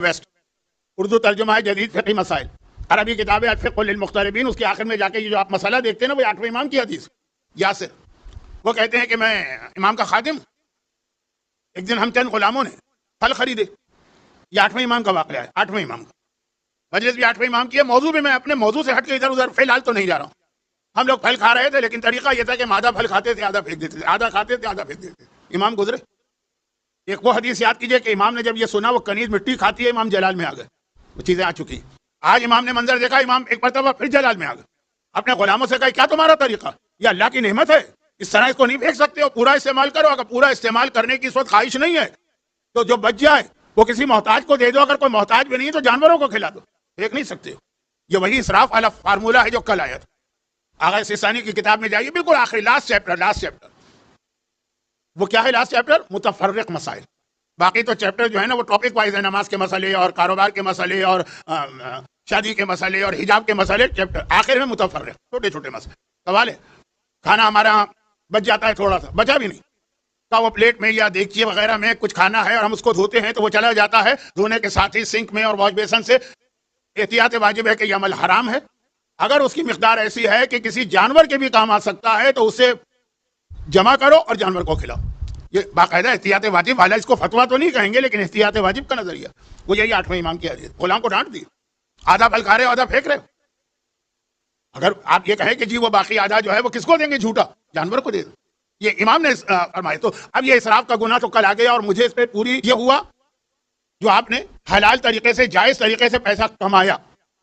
Waste, Urdu ترجمہ ہے جدید فقہی مسائل، عربی کتاب ہے الفقہ للمغتربین، اس کے آخر میں جا کے یہ جو آپ مسئلہ دیکھتے ہیں نا وہ 8ویں امام کی حدیث یاسر، وہ کہتے ہیں کہ میں امام کا خادم، ایک دن ہم چند غلاموں نے پھل خریدے، یہ 8ویں امام کا واقعہ ہے، 8ویں امام کا مجلس بھی 8ویں امام کی ہے، موضوع بھی میں اپنے موضوع سے ہٹ کے ادھر ادھر فی الحال تو نہیں جا رہا ہوں. ہم لوگ پھل کھا رہے تھے لیکن طریقہ یہ تھا کہ ہم آدھا پھل کھاتے تھے آدھا پھینک دیتے تھے، آدھا کھاتے تھے آدھا پھینک دیتے تھے. امام گزرے، ایک وہ حدیث یاد کیجئے کہ امام نے جب یہ سنا وہ کنیز مٹی کھاتی ہے، امام جلال میں آ گئے، وہ چیزیں آ چکی. آج امام نے منظر دیکھا، امام ایک مرتبہ پھر جلال میں آ گئے، اپنے غلاموں سے کہا کیا تمہارا طریقہ، یہ اللہ کی نعمت ہے، اس طرح اس کو نہیں پھینک سکتے ہو، پورا استعمال کرو. اگر پورا استعمال کرنے کی اس وقت خواہش نہیں ہے تو جو بچ جائے وہ کسی محتاج کو دے دو، اگر کوئی محتاج بھی نہیں ہے تو جانوروں کو کھلا دو، پھینک نہیں سکتے ہو. یہ وہی اسراف والا فارمولہ ہے جو کل آیا تھا. آغا سیستانی کی کتاب میں جائیے، بالکل آخری لاسٹ چیپٹر وہ کیا ہے؟ لاسٹ چیپٹر متفرق مسائل. باقی تو چیپٹر جو ہے نا وہ ٹاپک وائز ہے، نماز کے مسئلے اور کاروبار کے مسئلے اور شادی کے مسئلے اور حجاب کے مسئلے. چیپٹر آخر میں متفرق چھوٹے چھوٹے مسئلے. سوال ہے کھانا ہمارا بچ جاتا ہے، تھوڑا سا بچا بھی نہیں کا وہ پلیٹ میں یا دیگچی وغیرہ میں کچھ کھانا ہے اور ہم اس کو دھوتے ہیں تو وہ چلا جاتا ہے، دھونے کے ساتھ ہی سنک میں اور واش بیسن سے. احتیاط واجب ہے کہ یہ عمل حرام ہے. اگر اس کی مقدار ایسی ہے کہ کسی جانور کے بھی کام آ سکتا ہے تو اسے جمع کرو اور جانور کو کھلاؤ. یہ باقاعدہ احتیاط واجب والا، اس کو فتویٰ تو نہیں کہیں گے لیکن احتیاط واجب کا نظریہ وہ یہی 8ویں امام کی حدیث. غلام کو ڈانٹ دی، آدھا پھل کھا رہے ہو آدھا پھینک رہے ہو. اگر آپ یہ کہیں کہ جی وہ باقی آدھا جو ہے وہ کس کو دیں گے، جھوٹا جانور کو دے دو، یہ امام نے فرمایا. تو اب یہ اسراف کا گناہ تو کل آ گیا اور مجھے اس پہ پوری یہ ہوا جو آپ نے حلال طریقے سے جائز طریقے سے پیسہ کمایا،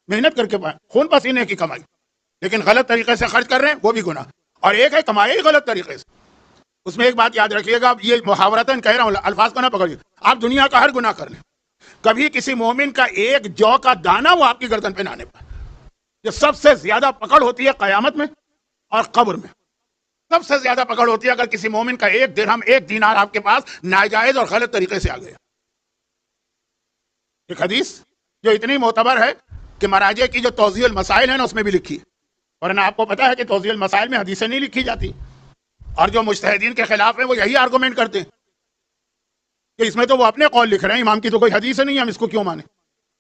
محنت کر کے خون پسینے کی کمائی، لیکن غلط طریقے سے خرچ کر رہے ہیں وہ بھی گناہ. اور ایک ہے کمایا ہی غلط طریقے سے. اس میں ایک بات یاد رکھیے گا، یہ محاورتاً کہہ رہا ہوں، الفاظ کو نہ پکڑیے. آپ دنیا کا ہر گناہ کر لیں، کبھی کسی مومن کا ایک جو کا دانہ وہ آپ کی گردن پہ نہ آنے پائے. جو سب سے زیادہ پکڑ ہوتی ہے قیامت میں اور قبر میں، سب سے زیادہ پکڑ ہوتی ہے اگر کسی مومن کا ایک درہم ایک دینار آپ کے پاس ناجائز اور غلط طریقے سے آ گیا. ایک حدیث جو اتنی معتبر ہے کہ مراجع کی جو توضیح المسائل ہے نا اس میں بھی لکھی ہے، ورنہ آپ کو پتا ہے کہ توضیح المسائل میں حدیثیں نہیں لکھی جاتی، اور جو مجتہدین کے خلاف ہیں وہ یہی آرگومنٹ کرتے ہیں کہ اس میں تو وہ اپنے قول لکھ رہے ہیں، امام کی تو کوئی حدیث نہیں، ہم اس کو کیوں مانیں.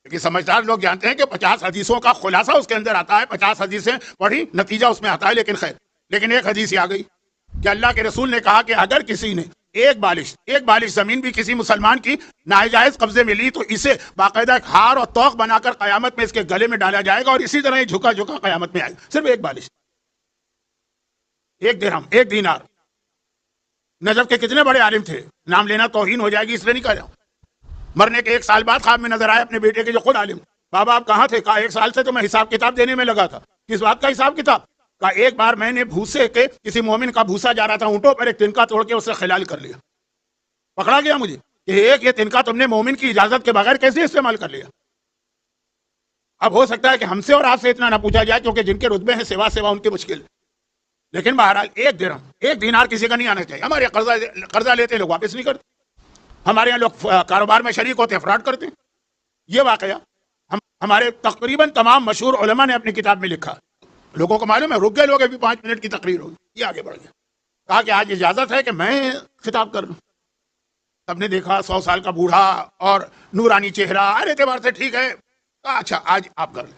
لیکن سمجھدار لوگ جانتے ہیں کہ 50 حدیثوں کا خلاصہ اس کے اندر آتا ہے، 50 حدیثیں پڑھی نتیجہ اس میں آتا ہے. لیکن خیر، لیکن ایک حدیث آ گئی کہ اللہ کے رسول نے کہا کہ اگر کسی نے ایک بالش زمین بھی کسی مسلمان کی ناجائز قبضے میں لی تو اسے باقاعدہ ایک ہار اور توق بنا کر قیامت میں اس کے گلے میں ڈالا جائے گا، اور اسی طرح یہ جھکا جھکا قیامت میں آئے گا. صرف ایک بالش، ایک درہم ایک دینار. نجف کے کتنے بڑے عالم تھے، نام لینا توہین ہو جائے گی اس لیے نہیں کہہ رہا ہوں. مرنے کے 1 سال بعد خواب میں نظر آئے اپنے بیٹے کے جو خود عالم. بابا آپ کہاں تھے؟ کہا 1 سال سے تو میں حساب کتاب دینے میں لگا تھا. کس بات کا حساب کتاب؟ کہا ایک بار میں نے بھوسے کے کسی مومن کا بھوسا جا رہا تھا اونٹوں پر، ایک تنکا توڑ کے اسے خلال کر لیا. پکڑا گیا مجھے کہ ایک یہ تنکا تم نے مومن کی اجازت کے بغیر کیسے استعمال کر لیا. اب ہو سکتا ہے کہ ہم سے اور آپ سے اتنا نہ پوچھا جائے کیونکہ جن کے رتبے ہیں سوا ان کی مشکل، لیکن بہرحال ایک درہم ایک دینار کسی کا نہیں آنا چاہیے. ہمارے قرضہ لیتے لوگ واپس نہیں کرتے، ہمارے یہاں لوگ کاروبار میں شریک ہوتے ہیں فراڈ کرتے ہیں. یہ واقعہ ہمارے تقریباً تمام مشہور علماء نے اپنی کتاب میں لکھا. لوگوں کو معلوم ہے، رک گئے لوگ، ابھی 5 منٹ کی تقریر ہوگی، یہ آگے بڑھ گیا. کہا کہ آج اجازت ہے کہ میں خطاب کر لوں. سب نے دیکھا 100 سال کا بوڑھا اور نورانی چہرہ، ہر اعتبار سے ٹھیک ہے. کہا اچھا آج آپ کر لیں.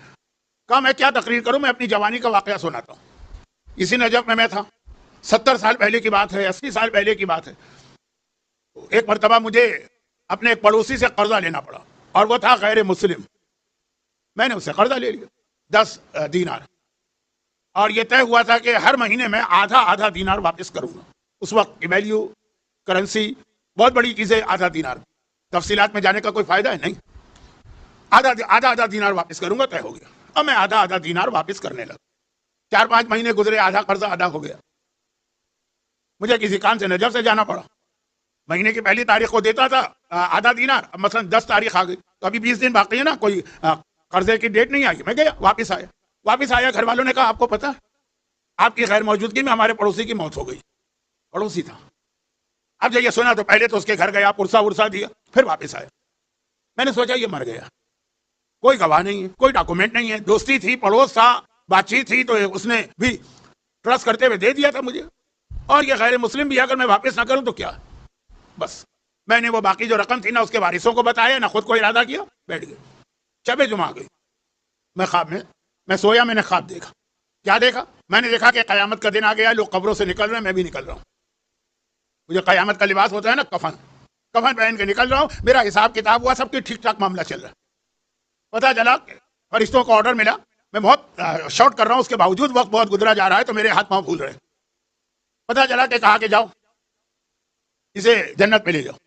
کہا میں کیا تقریر کروں، میں اپنی جوانی کا واقعہ سناتا ہوں. اسی نجف میں تھا، 70 سال پہلے کی بات ہے، 80 سال پہلے کی بات ہے. ایک مرتبہ مجھے اپنے ایک پڑوسی سے قرضہ لینا پڑا اور وہ تھا غیر مسلم. میں نے اس سے قرضہ لے لیا 10 دینار، اور یہ طے ہوا تھا کہ ہر مہینے میں آدھا دینار واپس کروں گا. اس وقت کی ویلیو کرنسی بہت بڑی چیز ہے، آدھا دینار. تفصیلات میں جانے کا کوئی فائدہ ہے نہیں. آدھا دینار واپس کروں گا، طے ہو گیا. اب میں آدھا دینار واپس کرنے لگا. 4-5 مہینے گزرے، آدھا قرضہ ادا ہو گیا. مجھے کسی کام سے نجف سے جانا پڑا. مہینے کی پہلی تاریخ کو دیتا تھا آدھا دینار، اب مثلا 10 تاریخ آ گئی تو ابھی 20 دن باقی ہے نا، کوئی قرضے کی ڈیٹ نہیں آئی. میں گیا، واپس آیا. گھر والوں نے کہا آپ کو پتا آپ کی غیر موجودگی میں ہمارے پڑوسی کی موت ہو گئی. پڑوسی تھا. اب جب یہ سنا تو پہلے تو اس کے گھر گیا، پرسا دیا، پھر واپس آیا. میں نے سوچا یہ مر گیا، کوئی گواہ نہیں ہے، کوئی ڈاکومنٹ نہیں ہے. دوستی تھی، پڑوس تھا، بات چیت تھی، تو اس نے بھی ٹرسٹ کرتے ہوئے دے دیا تھا مجھے. اور یہ غیر مسلم بھی اگر میں واپس نہ کروں تو کیا. بس میں نے وہ باقی جو رقم تھی نہ اس کے وارثوں کو بتایا نہ خود کو ارادہ کیا، بیٹھ گئے. شب جمعہ گئی. میں خواب میں سویا، میں نے خواب دیکھا. کیا دیکھا؟ میں نے دیکھا کہ قیامت کا دن آ گیا، لوگ قبروں سے نکل رہے ہیں، میں بھی نکل رہا ہوں. مجھے قیامت کا لباس ہوتا ہے نا، کفن پہن کے نکل رہا ہوں. میرا حساب کتاب ہوا، سب کی ٹھیک ٹھاک معاملہ چل رہا ہے. پتا چلا کہ فرشتوں کو آرڈر ملا، میں بہت شارٹ کر رہا ہوں، اس کے باوجود وقت بہت گزرا جا رہا ہے تو میرے ہاتھ پاؤں پھول رہے. پتا چلا کہ کہا کہ جاؤ اسے جنت پہ لے جاؤ.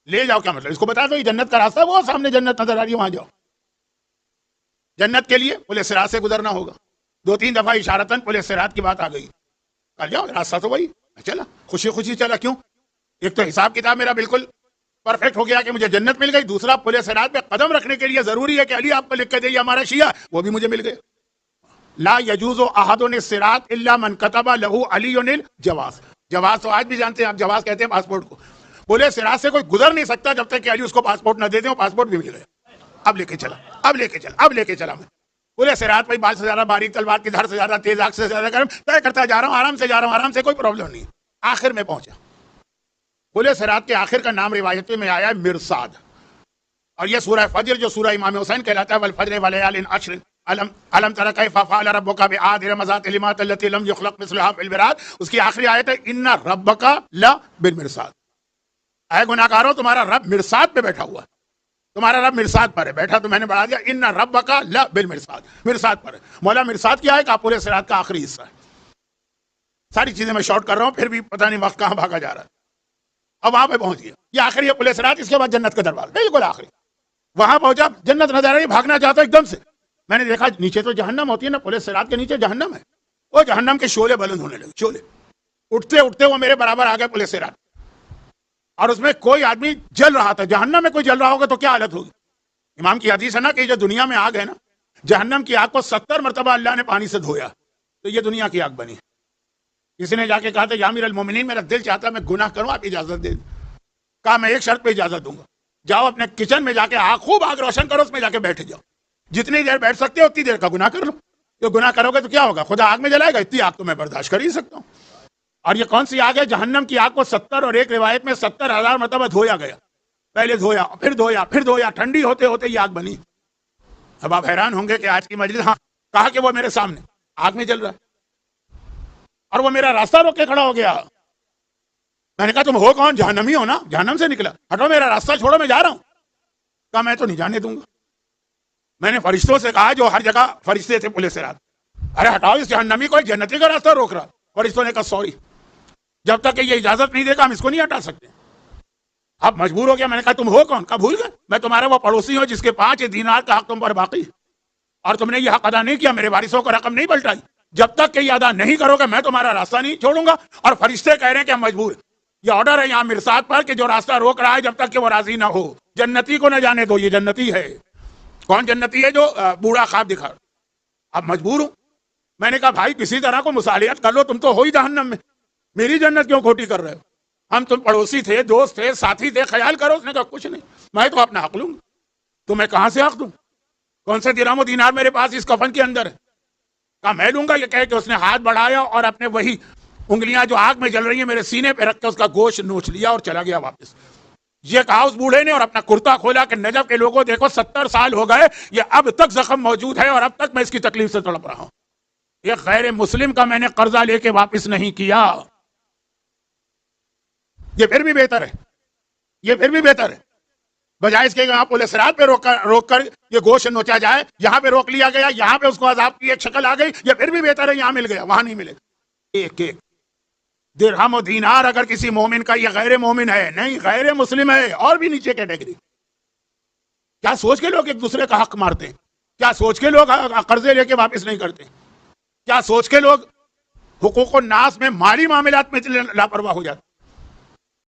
لے جاؤ کیا مطلب؟ اس کو بتا دو یہ جنت کا راستہ، وہ سامنے جنت نظر آ رہی ہے، وہاں جاؤ. جنت کے لیے پل صراط سے گزرنا ہوگا. 2-3 دفعہ اشارتاً پل صراط کی بات آ گئی. کہا جاؤ، راستہ تو وہی. چلا خوشی خوشی چلا. کیوں؟ ایک تو حساب کتاب میرا بالکل پرفیکٹ ہو گیا کہ مجھے جنت مل گئی. دوسرا پل صراط پہ قدم رکھنے کے لیے ضروری ہے کہ علی آپ کو لکھ کے دے، ہمارا شیعہ، وہ بھی مجھے مل گئے. لا یجوز احد الصراط الا من كتب له علی الجواز. جواز تو آج بھی جانتے ہیں آپ، جواز کہتے ہیں پاسپورٹ کو. پل صراط سے کوئی گزر نہیں سکتا جب تک کہ علی اس کو پاسپورٹ نہ دے دیں. پاسپورٹ بھی مل گیا. اب لے کے چلا میں پورے صراط پہ بال سے زیادہ باریک، تلوار کی دھار سے زیادہ تیز، آگ سے زیادہ گرم، طے کرتا جا رہا ہوں، آرام سے جا رہا ہوں، آرام سے، کوئی پرابلم نہیں. آخر میں پہنچا. پورے صراط کے آخر کا نام روایت میں آیا ہے مرصاد. اور یہ سورہ فجر جو سورہ امام حسین کہلاتا ہے، والفجر وليال عشر، الم تر کیف فعل ربک بعاد ارم ذات العماد التي لم يخلق مثلها في البلاد، اس کی آخری آیت ہے ان ربک لبالمرصاد. اے گناہگاروں، تمہارا رب مرصاد پہ بیٹھا ہوا ہے. تمہارا رب مرصاد پر ہے. بیٹھا تو میں نے بڑھا دیا، ان ربک لبالمرصاد، مرصاد پر ہے. مولا مرصاد کیا ہے؟ کہ پورے صراط کا آخری حصہ ہے. ساری چیزیں میں شارٹ کر رہا ہوں، پھر بھی پتہ نہیں وقت کہاں بھاگا جا رہا ہے. اب وہاں پہ پہنچ گیا. یہ آخری ہے پل صراط، اس کے بعد جنت کا دروازہ، بالکل آخری. وہاں پہنچا، جنت نظر آ رہی، بھاگنا چاہتا ایک دم سے. میں نے دیکھا نیچے تو جہنم ہوتی ہے نا، پل صراط کے نیچے جہنم ہے. وہ جہنم کے شعلے بلند ہونے لگے، شعلے اٹھتے اٹھتے وہ میرے برابر آ گئے پل صراط. اور اس میں کوئی آدمی جل رہا تھا. جہنم میں کوئی جل رہا ہوگا تو کیا حالت ہوگی؟ امام کی حدیث ہے نا کہ جو دنیا میں آگ ہے نا، جہنم کی آگ کو 70 مرتبہ اللہ نے پانی سے دھویا تو یہ دنیا کی آگ بنی. کسی نے جا کے کہا تھا یا امیر المومنین، میرا دل چاہتا ہے میں گناہ کروں، آپ اجازت دے دیں. کہا میں ایک شرط پہ اجازت دوں گا، جاؤ اپنے کچن میں جا کے خوب آگ روشن کرو، اس میں جا کے بیٹھ جاؤ، جتنی دیر بیٹھ سکتے ہو اتنی دیر کا گناہ کر لو. تو گناہ کرو گے تو کیا ہوگا؟ خدا آگ میں جلائے گا؟ اتنی آگ تو میں برداشت کر ہی سکتا ہوں. اور یہ کون سی آگ ہے؟ جہنم کی آگ کو 70 اور ایک روایت میں 70,000 مرتبہ دھویا گیا. پہلے دھویا، پھر دھویا، پھر دھویا، ٹھنڈی ہوتے ہوتے یہ آگ بنی. اب آپ حیران ہوں گے کہ آج کی مجلس، ہاں کہا کہ وہ میرے سامنے آگ میں جل رہا ہے اور وہ میرا راستہ روک کے کھڑا ہو گیا. میں نے کہا تم ہو کون؟ جہنمی ہو نا، جہنم سے نکلا، ہٹو میرا راستہ چھوڑو، میں جا رہا ہوں. کہا میں تو نہیں جانے دوں گا. میں نے فرشتوں سے کہا جو ہر جگہ فرشتے تھے پل صراط، ارے ہٹاؤ اس جہنمی کو، جنتی کا راستہ روک رہا. فرشتوں نے کہا سوری، جب تک کہ یہ اجازت نہیں دے گا ہم اس کو نہیں ہٹا سکتے. اب مجبور ہو گیا. میں نے کہا تم ہو کون؟ کہا بھول گئے، میں تمہارا وہ پڑوسی ہوں جس کے 5 دینار کا حق تم پر باقی، اور تم نے یہ حق ادا نہیں کیا، میرے وارثوں کو رقم نہیں پلٹائی. جب تک کہ یہ ادا نہیں کرو گے میں تمہارا راستہ نہیں چھوڑوں گا. اور فرشتے کہہ رہے ہیں کہ ہم مجبور، یہ آرڈر ہے یہاں مرصاد پر کہ جو راستہ روک رہا ہے جب تک کہ وہ راضی نہ ہو، جنتی کو نہ جانے دو. یہ جنتی ہے. کون جنتی ہے؟ جو بوڑھا خواب دکھا. اب مجبور ہوں. میں نے کہا بھائی کسی طرح کو مصالحت کر لو، تم تو ہو ہی جہنم میں، میری جنت کیوں کھوٹی کر رہے ہو؟ ہم تم پڑوسی تھے، دوست تھے، ساتھی تھے، خیال کرو. اس نے کہا کچھ نہیں، میں تو اپنا حق لوں گا. تو میں کہاں سے حق دوں؟ کون سے درہم و دینار میرے پاس اس کفن کے اندر ہے؟ کہا میں لوں گا. یہ کہہ کہ اس نے ہاتھ بڑھایا اور اپنے وہی انگلیاں جو آگ میں جل رہی ہیں میرے سینے پہ رکھ کے اس کا گوشت نوچ لیا اور چلا گیا واپس. یہ کہا اس بوڑھے نے اور اپنا کرتا کھولا کہ نجف کے لوگوں دیکھو 70 سال ہو گئے، یہ اب تک زخم موجود ہے اور اب تک میں اس کی تکلیف سے تڑپ رہا ہوں. یہ غیر مسلم کا میں نے قرضہ لے کے واپس نہیں کیا. یہ پھر بھی بہتر ہے، یہ پھر بھی بہتر ہے بجائے اس کے یہاں پل صراط پہ روک کر یہ گوشت نوچا جائے. یہاں پہ روک لیا گیا، یہاں پہ اس کو عذاب کی ایک شکل آ گئی. یہ پھر بھی بہتر ہے یہاں مل گیا، وہاں نہیں ملے. ایک ایک درہم و دینار اگر کسی مومن کا، یہ غیر مومن ہے نہیں، غیر مسلم ہے، اور بھی نیچے کیٹیگری. کیا سوچ کے لوگ ایک دوسرے کا حق مارتے ہیں؟ کیا سوچ کے لوگ قرضے لے کے واپس نہیں کرتے؟ کیا سوچ کے لوگ حقوق الناس میں، مالی معاملات میں لاپرواہ ہو جاتے؟